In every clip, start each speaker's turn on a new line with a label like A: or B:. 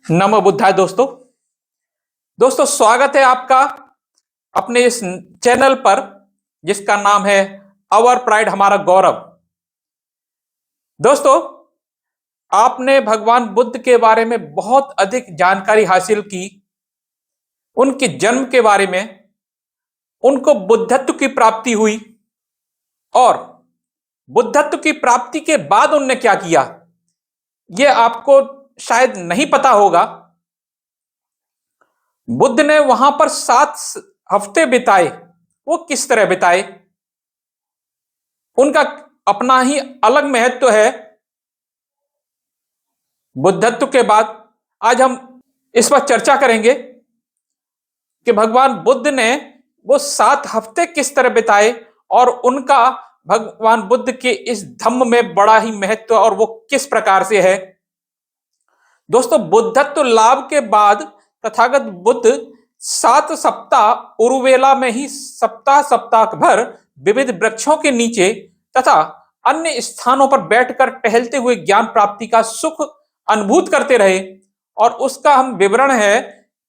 A: नमो बुद्धाय दोस्तों। स्वागत है आपका अपने इस चैनल पर जिसका नाम है अवर प्राइड हमारा गौरव। दोस्तों, आपने भगवान बुद्ध के बारे में बहुत अधिक जानकारी हासिल की, उनके जन्म के बारे में, उनको बुद्धत्व की प्राप्ति हुई और बुद्धत्व की प्राप्ति के बाद उनने क्या किया यह आपको शायद नहीं पता होगा। बुद्ध ने वहां पर 7 हफ्ते बिताए। वो किस तरह बिताए, उनका अपना ही अलग महत्व है। बुद्धत्व के बाद आज हम इस पर चर्चा करेंगे कि भगवान बुद्ध ने वो 7 हफ्ते किस तरह बिताए और उनका भगवान बुद्ध के इस धम्म में बड़ा ही महत्व और वो किस प्रकार से है। दोस्तों, बुद्धत्व लाभ के बाद तथागत बुद्ध 7 सप्ताह उरुवेला में ही सप्ताह सप्ताह भर विविध वृक्षों के नीचे तथा अन्य स्थानों पर बैठकर टहलते हुए ज्ञान प्राप्ति का सुख अनुभूत करते रहे। और उसका हम विवरण है।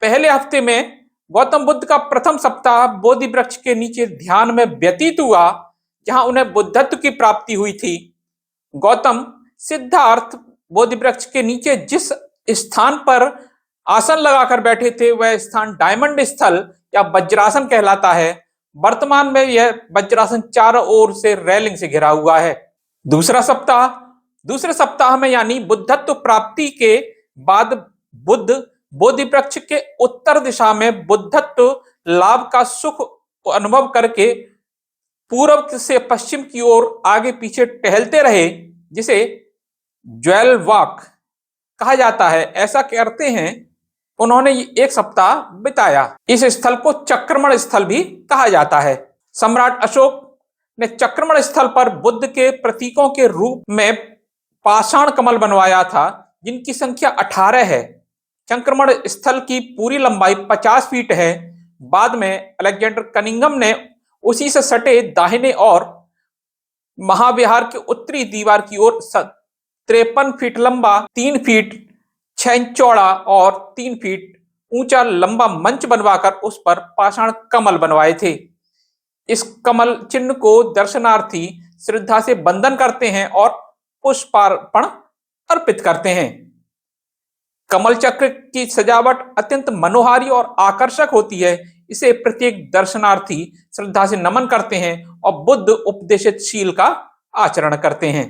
A: पहले हफ्ते में गौतम बुद्ध का प्रथम सप्ताह बोधि वृक्ष के नीचे ध्यान में व्यतीत हुआ, जहां उन्हें बुद्धत्व की प्राप्ति हुई थी। गौतम सिद्धार्थ बोधि वृक्ष के नीचे जिस स्थान पर आसन लगाकर बैठे थे वह स्थान डायमंड स्थल या वज्रासन कहलाता है। वर्तमान में यह वज्रासन चारों ओर से रेलिंग से घिरा हुआ है। दूसरे सप्ताह में यानी बुद्धत्व प्राप्ति के बाद बुद्ध बोधि वृक्ष के उत्तर दिशा में बुद्धत्व लाभ का सुख अनुभव करके पूर्व से पश्चिम की ओर आगे पीछे टहलते रहे, जिसे ज्वेल वॉक कहा जाता है। ऐसा करते हैं उन्होंने 1 सप्ताह बिताया। इस स्थल को चक्रमण स्थल भी कहा जाता है। सम्राट अशोक ने चक्रमण स्थल पर बुद्ध के प्रतीकों के रूप में पाषाण कमल बनवाया था, जिनकी संख्या 18 है। चक्रमण स्थल की पूरी लंबाई 50 फीट है। बाद में अलेक्जेंडर कनिंघम ने उसी से सटे दाहिने और महाविहार के उत्तरी दीवार की ओर 53 फीट लंबा, 3 फीट 6 इंच चौड़ा और 3 फीट ऊंचा लंबा मंच बनवाकर उस पर पाषाण कमल बनवाए थे। इस कमल चिन्ह को दर्शनार्थी श्रद्धा से वंदन करते हैं और पुष्पार्पण अर्पित करते हैं। कमल चक्र की सजावट अत्यंत मनोहारी और आकर्षक होती है। इसे प्रत्येक दर्शनार्थी श्रद्धा से नमन करते हैं और बुद्ध उपदेशित शील का आचरण करते हैं।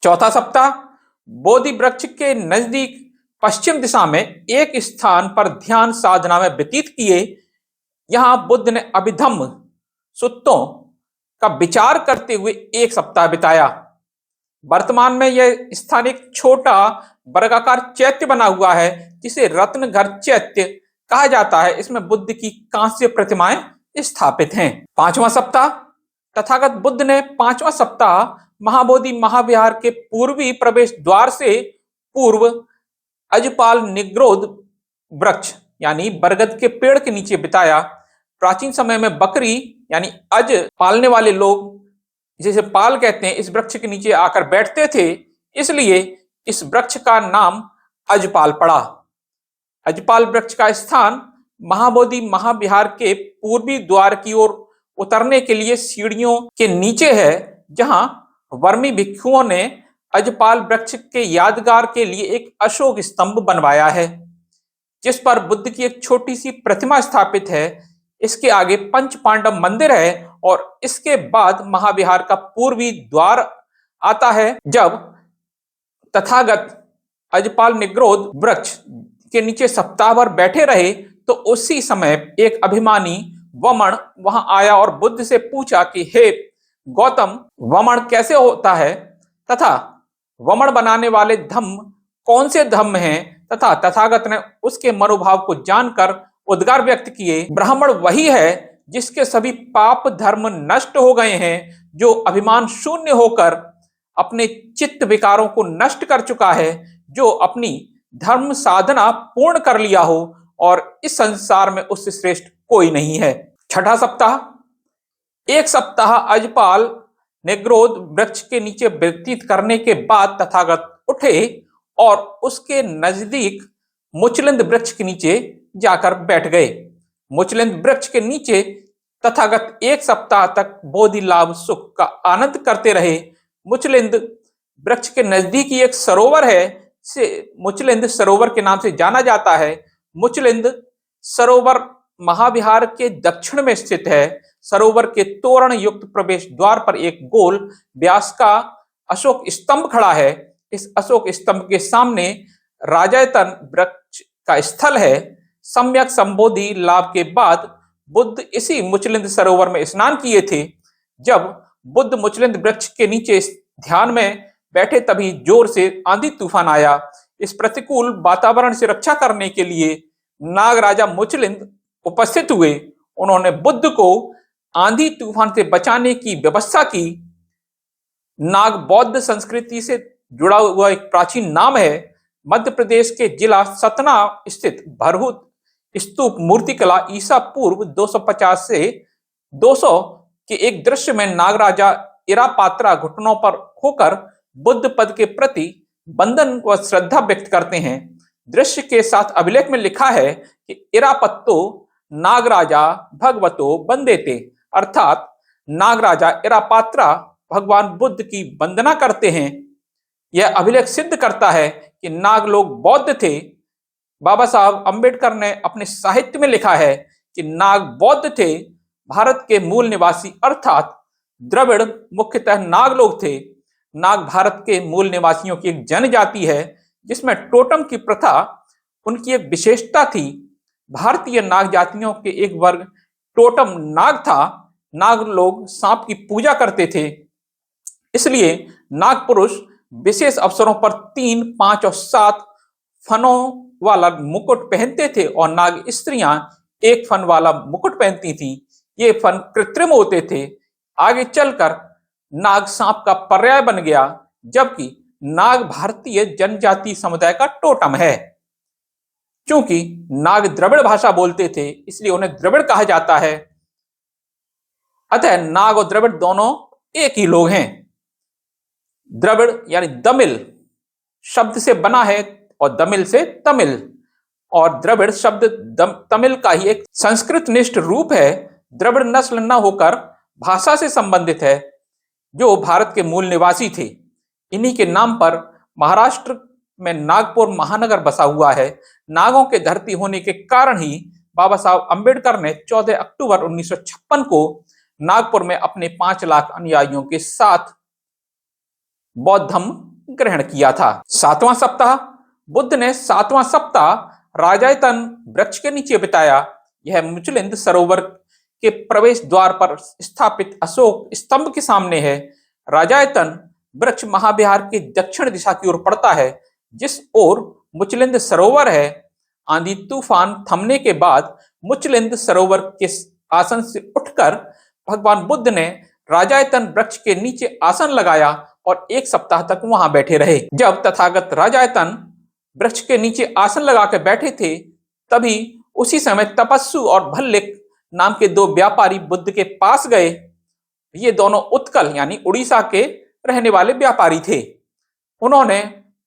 A: चौथा सप्ताह बोधि वृक्ष के नजदीक पश्चिम दिशा में एक स्थान पर ध्यान साधना में व्यतीत किए। यहां बुद्ध ने अभिधम्म सूत्रों का विचार करते हुए 1 सप्ताह बिताया। वर्तमान में यह स्थान एक छोटा वर्गाकार चैत्य बना हुआ है, जिसे रत्नघर चैत्य कहा जाता है। इसमें बुद्ध की कांस्य प्रतिमाएं स्थापित हैं। 5वां सप्ताह तथागत बुद्ध ने 5वां सप्ताह महाबोधि महाविहार के पूर्वी प्रवेश द्वार से पूर्व अजपाल निग्रोध वृक्ष यानी बरगद के पेड़ के नीचे बिताया। प्राचीन समय में बकरी यानी अज पालने वाले लोग, जिसे पाल कहते हैं, इस वृक्ष के नीचे आकर बैठते थे, इसलिए इस वृक्ष का नाम अजपाल पड़ा। अजपाल वृक्ष का स्थान महाबोधि महाविहार के पूर्वी द्वार की ओर उतरने के लिए सीढ़ियों के नीचे है, जहां वर्मी भिक्षुओं ने अजपाल वृक्ष के यादगार के लिए एक अशोक स्तंभ बनवाया है, जिस पर बुद्ध की एक छोटी सी प्रतिमा स्थापित है। इसके आगे पंच पांडव मंदिर है और इसके बाद महाविहार का पूर्वी द्वार आता है। जब तथागत अजपाल निग्रोध वृक्ष के नीचे सप्ताह भर बैठे रहे तो उसी समय एक अभिमानी वमन वहां आया और बुद्ध से पूछा कि हे गौतम, वमन कैसे होता है तथा वमन बनाने वाले धम्म कौन से धम्म हैं? तथा तथागत ने उसके मनोभाव को जानकर उद्गार व्यक्त किए, ब्राह्मण वही है जिसके सभी पाप धर्म नष्ट हो गए हैं, जो अभिमान शून्य होकर अपने चित्त विकारों को नष्ट कर चुका है, जो अपनी धर्म साधना पूर्ण कर लिया हो और इस संसार में उससे श्रेष्ठ कोई नहीं है। 6वां सप्ताह 1 सप्ताह अजपाल निग्रोध वृक्ष के नीचे व्यतीत करने के बाद तथागत उठे और उसके नजदीक मुचलिंद वृक्ष के नीचे जाकर बैठ गए। मुचलिंद वृक्ष के नीचे तथागत 1 सप्ताह तक बोधि लाभ सुख का आनंद करते रहे। मुचलिंद वृक्ष के नजदीक ही एक सरोवर है, से मुचलिंद सरोवर के नाम से जाना जाता है। मुचलिंद सरोवर महाविहार के दक्षिण में स्थित है। सरोवर के तोरण युक्त प्रवेश द्वार पर एक गोल व्यास का अशोक स्तंभ खड़ा है। इस अशोक स्तंभ के सामने राजायतन वृक्ष का स्थल है। सम्यक संबोधि लाभ के बाद बुद्ध इसी मुचलिंद सरोवर में स्नान किए थे। जब बुद्ध मुचलिंद वृक्ष के नीचे ध्यान में बैठे तभी जोर से आंधी तूफान आया। इस प्रतिकूल वातावरण से रक्षा करने के लिए नाग राजा मुचलिंद उपस्थित हुए। उन्होंने बुद्ध को आंधी तूफान से बचाने की व्यवस्था की। नाग बौद्ध संस्कृति से जुड़ा हुआ एक प्राचीन नाम है। मध्य प्रदेश के जिला सतना स्थित भरहुत स्तूप मूर्तिकला ईसा पूर्व 250 से 200 के एक दृश्य में नागराजा इरापात्रा घुटनों पर होकर बुद्ध पद के प्रति बंधन व श्रद्धा व्यक्त करते हैं। दृश्य के साथ अभिलेख में लिखा है कि इरापत्तो नागराजा भगवतो बंदेते, अर्थात नागराजा इरापात्रा भगवान बुद्ध की वंदना करते हैं। यह अभिलेख सिद्ध करता है कि नाग लोग बौद्ध थे। बाबा साहब अंबेडकर ने अपने साहित्य में लिखा है कि नाग बौद्ध थे। भारत के मूल निवासी अर्थात द्रविड़ मुख्यतः नाग लोग थे। नाग भारत के मूल निवासियों की एक जनजाति है जिसमें टोटम की प्रथा उनकी एक विशेषता थी। भारतीय नाग जातियों के एक वर्ग टोटम नाग था। नाग लोग सांप की पूजा करते थे, इसलिए नाग पुरुष विशेष अवसरों पर 3, 5 और 7 फनों वाला मुकुट पहनते थे और नाग स्त्रियां 1 फन वाला मुकुट पहनती थी। ये फन कृत्रिम होते थे। आगे चलकर नाग सांप का पर्याय बन गया, जबकि नाग भारतीय जनजाति समुदाय का टोटम है। क्योंकि नाग द्रविड़ भाषा बोलते थे, इसलिए उन्हें द्रविड़ कहा जाता है। अतः नाग और द्रविड़ दोनों एक ही लोग हैं। द्रविड़ यानी दमिल शब्द से बना है और दमिल से तमिल, और द्रविड़ शब्द तमिल का ही एक संस्कृत निष्ठ रूप है। द्रविड़ नस्ल न होकर भाषा से संबंधित है, जो भारत के मूल निवासी थे। इन्हीं के नाम पर महाराष्ट्र में नागपुर महानगर बसा हुआ है। नागों के धरती होने के कारण ही बाबा साहब अंबेडकर ने 14 अक्टूबर 1956 को नागपुर में अपने 5 लाख अनुयायियों के साथ बौद्ध धर्म ग्रहण किया था। 7वां सप्ताह बुद्ध ने 7वां सप्ताह राजायतन वृक्ष के नीचे बिताया। यह मुचलिंद सरोवर के प्रवेश द्वार पर स्थापित अशोक स्तंभ के सामने है। राजायतन वृक्ष महाविहार की दक्षिण दिशा की ओर पड़ता है, जिस ओर मुचलिंद सरोवर है। आंधी तूफान थमने के बाद मुचलिंद सरोवर के आसन से उठकर भगवान बुद्ध ने राजायतन वृक्ष के नीचे आसन लगाया और 1 सप्ताह तक वहां बैठे रहे। जब तथागत राजायतन वृक्ष के नीचे आसन लगाकर बैठे थे, तभी उसी समय तपस्सु और भल्लिक नाम के 2 व्यापारी बुद्ध के पास गए। ये दोनों उत्कल यानी उड़ीसा के रहने वाले व्यापारी थे। उन्होंने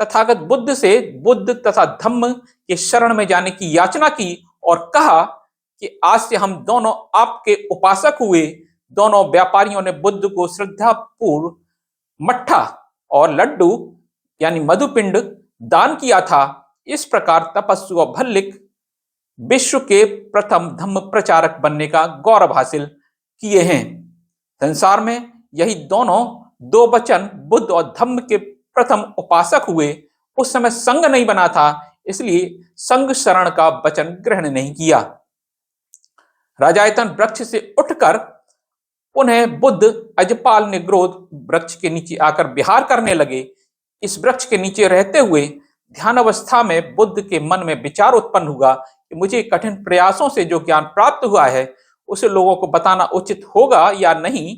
A: तथागत बुद्ध से बुद्ध तथा धम्म के शरण में जाने की याचना की और कहा कि आज से हम दोनों आपके उपासक हुए। दोनों व्यापारियों ने बुद्ध को श्रद्धापूर्व मट्ठा और लड्डू यानी मधुपिंड दान किया था। इस प्रकार तपस्सु और भल्लिक विश्व के प्रथम धम्म प्रचारक बनने का गौरव हासिल किए हैं। संसार में यही दोनों 2 वचन बुद्ध और धम्म के प्रथम उपासक हुए। उस समय संघ नहीं बना था, इसलिए संघ शरण का वचन ग्रहण नहीं किया। राजायतन वृक्ष से उठकर उन्हें बुद्ध अजपाल निग्रोध वृक्ष के नीचे आकर विहार करने लगे। इस वृक्ष के नीचे रहते हुए ध्यान अवस्था में बुद्ध के मन में विचार उत्पन्न हुआ कि मुझे कठिन प्रयासों से जो ज्ञान प्राप्त हुआ है उसे लोगों को बताना उचित होगा या नहीं,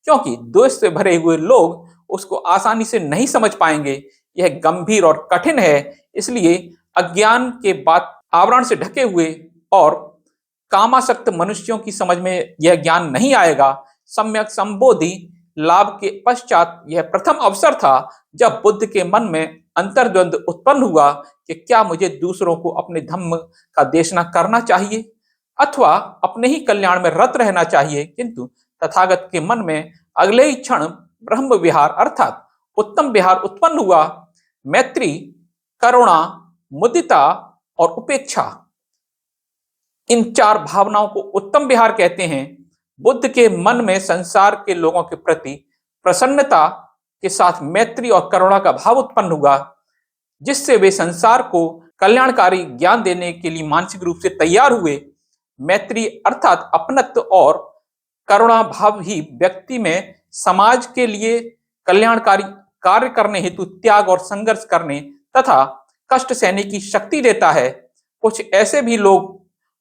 A: क्योंकि द्वेष से भरे हुए लोग उसको आसानी से नहीं समझ पाएंगे। यह गंभीर और कठिन है, इसलिए अज्ञान के बाद आवरण से ढके हुए और कामासक्त मनुष्यों की समझ में यह ज्ञान नहीं आएगा। सम्यक संबोधि लाभ के पश्चात यह प्रथम अवसर था जब बुद्ध के मन में अंतर्द्वंद उत्पन्न हुआ कि क्या मुझे दूसरों को अपने धम्म का देशना करना चाहिए अथवा अपने ही कल्याण में रत रहना चाहिए। किंतु तथागत के मन में अगले ही क्षण ब्रह्म विहार अर्थात उत्तम विहार उत्पन्न हुआ। मैत्री, करुणा, मुदिता और उपेक्षा, इन चार भावनाओं को उत्तम विहार कहते हैं। बुद्ध के मन में संसार के लोगों के प्रति प्रसन्नता के साथ मैत्री और करुणा का भाव उत्पन्न हुआ, जिससे वे संसार को कल्याणकारी ज्ञान देने के लिए मानसिक रूप से तैयार हुए। मैत्री अर्थात अपनत्व और करुणा भाव ही व्यक्ति में समाज के लिए कल्याणकारी कार्य करने हेतु त्याग और संघर्ष करने तथा कष्ट सहने की शक्ति देता है। कुछ ऐसे भी लोग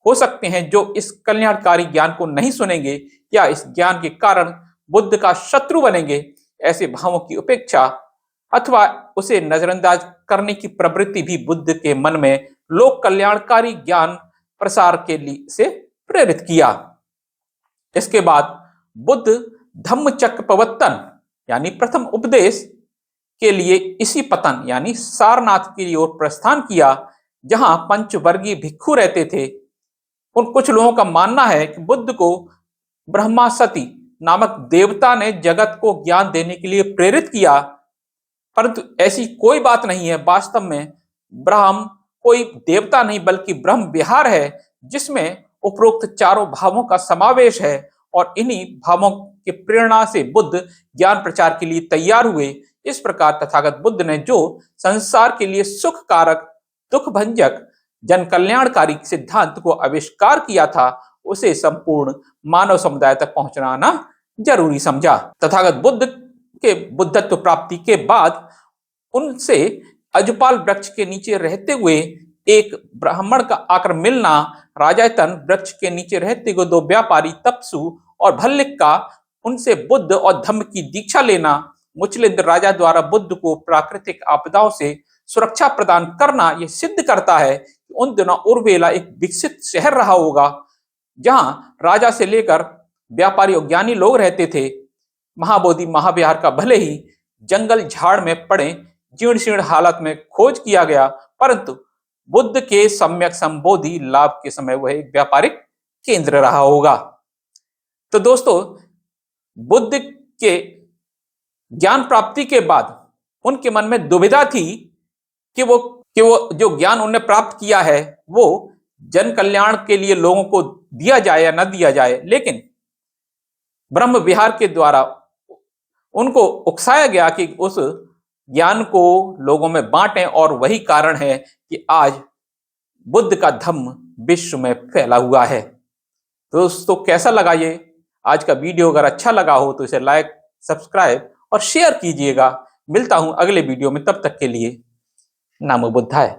A: हो सकते हैं जो इस कल्याणकारी ज्ञान को नहीं सुनेंगे या इस ज्ञान के कारण बुद्ध का शत्रु बनेंगे। ऐसे भावों की उपेक्षा अथवा उसे नजरअंदाज करने की प्रवृत्ति भी बुद्ध के मन में लोक कल्याणकारी ज्ञान प्रसार के लिए से प्रेरित किया। इसके बाद बुद्ध धम्मचक्र यानी प्रथम उपदेश के लिए इसी पतन यानी सारनाथ की ओर प्रस्थान किया, जहां पंचवर्गीय भिक्षु रहते थे। उन कुछ लोगों का मानना है कि बुद्ध को ब्रह्मा सती नामक देवता ने जगत को ज्ञान देने के लिए प्रेरित किया, परंतु ऐसी कोई बात नहीं है। वास्तव में ब्रह्म कोई देवता नहीं बल्कि ब्रह्म विहार है, जिसमें उपरोक्त चारों भावों का समावेश है और इन्हीं भावों के प्रेरणा से बुद्ध ज्ञान प्रचार के लिए तैयार हुए। इस प्रकार तथागत बुद्ध ने जो संसार के लिए सुख कारक, दुख भंजक, जन कल्याणकारी सिद्धांत को आविष्कार किया था, उसे संपूर्ण मानव समुदाय तक पहुंचाना जरूरी समझा। तथागत बुद्ध के बुद्धत्व प्राप्ति के बाद उनसे अजुपाल वृक्ष के नीचे रहते हुए एक ब्राह्मण का आकर मिलना, राजायतन वृक्ष के नीचे रहते हुए दो व्यापारी तपसु और भल्लिक का उनसे बुद्ध और धम्म की दीक्षा लेना, मुचलिंद राजा द्वारा बुद्ध को प्राकृतिक आपदाओं से सुरक्षा प्रदान करना, यह सिद्ध करता है कि उन दिनों उर्वेला एक विकसित शहर रहा होगा, जहां राजा से लेकर व्यापारी और ज्ञानी लोग रहते थे। महाबोधि महाविहार का भले ही जंगल झाड़ में पड़े जीर्ण शीर्ण हालत में खोज किया गया, परंतु बुद्ध के सम्यक संबोधि लाभ के समय वह एक व्यापारिक केंद्र रहा होगा। तो दोस्तों, बुद्ध के ज्ञान प्राप्ति के बाद उनके मन में दुविधा थी कि वो जो ज्ञान उन्होंने प्राप्त किया है वो जन कल्याण के लिए लोगों को दिया जाए या न दिया जाए। लेकिन ब्रह्म विहार के द्वारा उनको उकसाया गया कि उस ज्ञान को लोगों में बांटें, और वही कारण है कि आज बुद्ध का धम्म विश्व में फैला हुआ है। दोस्तों, कैसा लगा ये आज का वीडियो? अगर अच्छा लगा हो तो इसे लाइक, सब्सक्राइब और शेयर कीजिएगा। मिलता हूं अगले वीडियो में, तब तक के लिए नमो बुद्धाय।